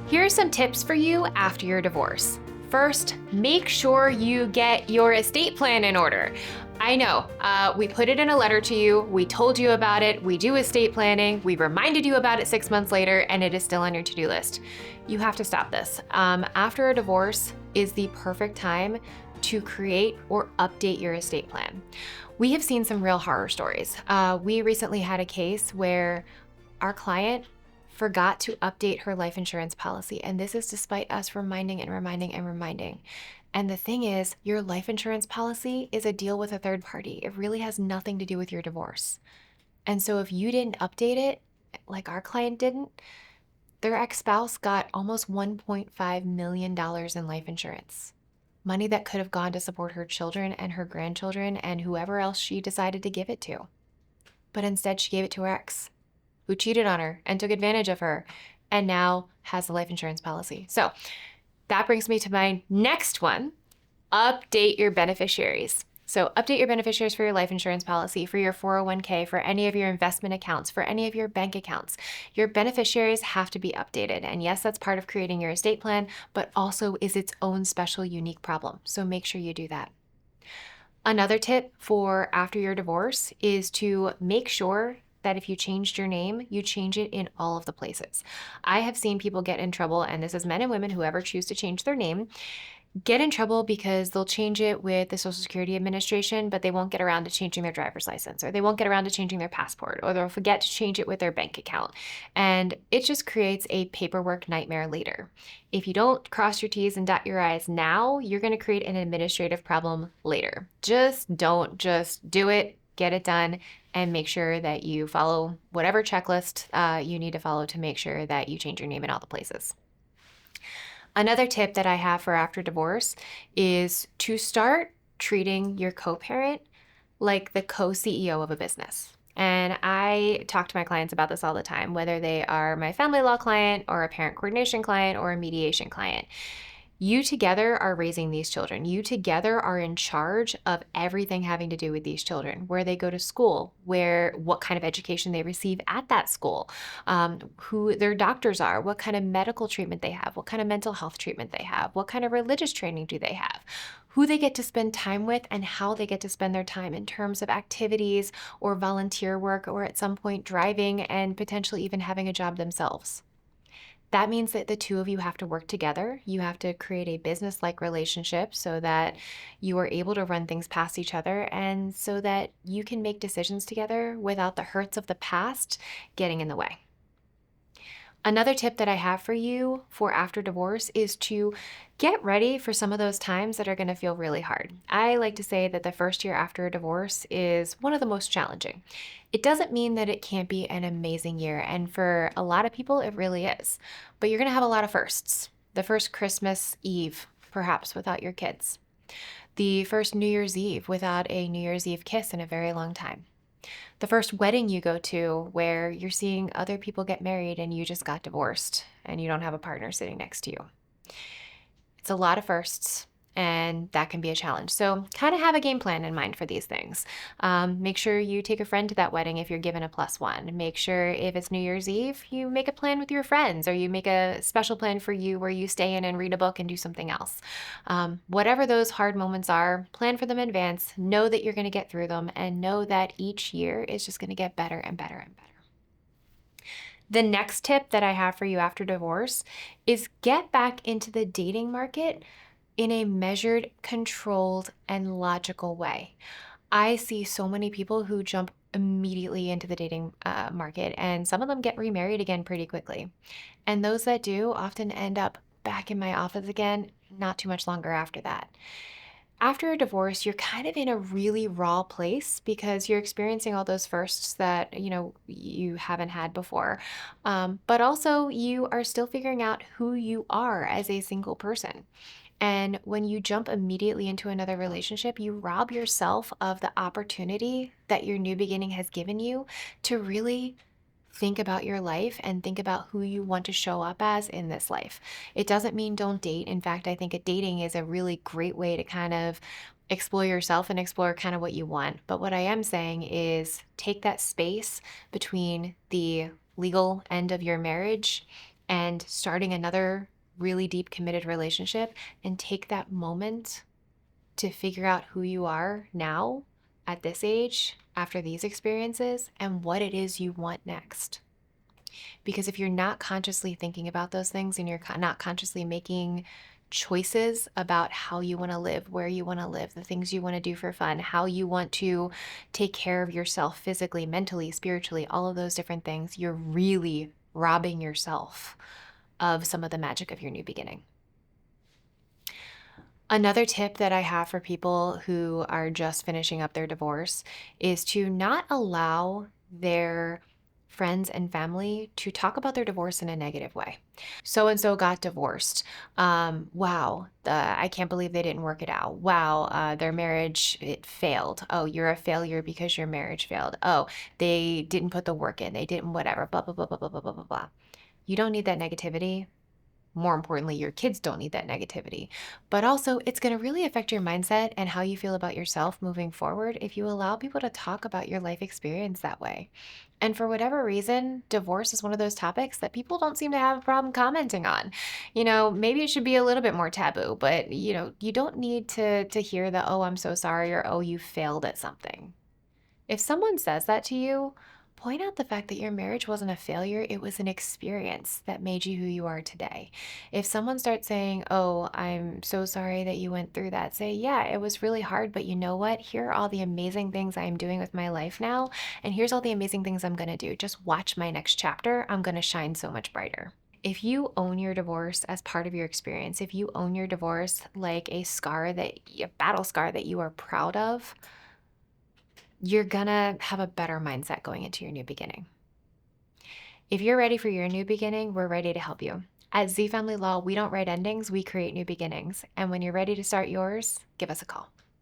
Here are some tips for you after your divorce. First, make sure you get your estate plan in order. I know, we put it in a letter to you, we told you about it, we do estate planning, we reminded you about it 6 months later, and it is still on your to-do list. You have to stop this. After a divorce is the perfect time to create or update your estate plan. We have seen some real horror stories. We recently had a case where our client forgot to update her life insurance policy. And this is despite us reminding and reminding and reminding. And the thing is, your life insurance policy is a deal with a third party. It really has nothing to do with your divorce. And so if you didn't update it, like our client didn't, their ex-spouse got almost $1.5 million in life insurance. Money that could have gone to support her children and her grandchildren and whoever else she decided to give it to. But instead, she gave it to her ex, who cheated on her and took advantage of her and now has a life insurance policy. So that brings me to my next one, update your beneficiaries. So update your beneficiaries for your life insurance policy, for your 401k, for any of your investment accounts, for any of your bank accounts. Your beneficiaries have to be updated. And yes, that's part of creating your estate plan, but also is its own special, unique problem. So make sure you do that. Another tip for after your divorce is to make sure that if you changed your name, you change it in all of the places. I have seen people get in trouble, and this is men and women, whoever choose to change their name, get in trouble because they'll change it with the Social Security Administration, but they won't get around to changing their driver's license, or they won't get around to changing their passport, or they'll forget to change it with their bank account. And it just creates a paperwork nightmare later. If you don't cross your T's and dot your I's now, you're going to create an administrative problem later. Just do it, get it done, and make sure that you follow whatever checklist you need to follow to make sure that you change your name in all the places. Another tip that I have for after divorce is to start treating your co-parent like the co-CEO of a business. And I talk to my clients about this all the time, whether they are my family law client or a parent coordination client or a mediation client. You together are raising these children. You together are in charge of everything having to do with these children, where they go to school, what kind of education they receive at that school, who their doctors are, what kind of medical treatment they have, what kind of mental health treatment they have, what kind of religious training do they have, who they get to spend time with, and how they get to spend their time in terms of activities or volunteer work, or at some point driving and potentially even having a job themselves. That means that the two of you have to work together. You have to create a business-like relationship so that you are able to run things past each other and so that you can make decisions together without the hurts of the past getting in the way. Another tip that I have for you for after divorce is to get ready for some of those times that are going to feel really hard. I like to say that the first year after a divorce is one of the most challenging. It doesn't mean that it can't be an amazing year, and for a lot of people, it really is. But you're going to have a lot of firsts. The first Christmas Eve, perhaps without your kids. The first New Year's Eve without a New Year's Eve kiss in a very long time. The first wedding you go to where you're seeing other people get married and you just got divorced and you don't have a partner sitting next to you. It's a lot of firsts, and that can be a challenge. So kind of have a game plan in mind for these things. Make sure you take a friend to that wedding if you're given a +1. Make sure if it's New Year's Eve, you make a plan with your friends, or you make a special plan for you where you stay in and read a book and do something else. Whatever those hard moments are, plan for them in advance, know that you're going to get through them, and know that each year is just going to get better and better and better. The next tip that I have for you after divorce is get back into the dating market in a measured, controlled, and logical way. I see so many people who jump immediately into the dating market, and some of them get remarried again pretty quickly. And those that do often end up back in my office again not too much longer after that. After a divorce, you're kind of in a really raw place because you're experiencing all those firsts that you haven't had before. But also you are still figuring out who you are as a single person. And when you jump immediately into another relationship, you rob yourself of the opportunity that your new beginning has given you to really think about your life and think about who you want to show up as in this life. It doesn't mean don't date. In fact, I think dating is a really great way to kind of explore yourself and explore kind of what you want. But what I am saying is take that space between the legal end of your marriage and starting another really deep committed relationship, and take that moment to figure out who you are now at this age after these experiences and what it is you want next. Because if you're not consciously thinking about those things and you're not consciously making choices about how you want to live, where you want to live, the things you want to do for fun, how you want to take care of yourself physically, mentally, spiritually, all of those different things, you're really robbing yourself of some of the magic of your new beginning. Another tip that I have for people who are just finishing up their divorce is to not allow their friends and family to talk about their divorce in a negative way. So and so got divorced. Wow, I can't believe they didn't work it out. Wow, their marriage, it failed. Oh, you're a failure because your marriage failed. Oh, they didn't put the work in. They didn't whatever. Blah blah blah blah blah blah blah blah blah. You don't need that negativity. More importantly, your kids don't need that negativity. But also, it's going to really affect your mindset and how you feel about yourself moving forward if you allow people to talk about your life experience that way. And for whatever reason, divorce is one of those topics that people don't seem to have a problem commenting on. Maybe it should be a little bit more taboo, but you don't need to hear the, oh, I'm so sorry, or oh, you failed at something. If someone says that to you, point out the fact that your marriage wasn't a failure, it was an experience that made you who you are today. If someone starts saying, oh, I'm so sorry that you went through that, say, yeah, it was really hard, but you know what? Here are all the amazing things I'm doing with my life now, and here's all the amazing things I'm going to do. Just watch my next chapter. I'm going to shine so much brighter. If you own your divorce as part of your experience, if you own your divorce like a battle scar that you are proud of, you're gonna have a better mindset going into your new beginning. If you're ready for your new beginning, we're ready to help you. At Z Family Law, we don't write endings, we create new beginnings. And when you're ready to start yours, give us a call.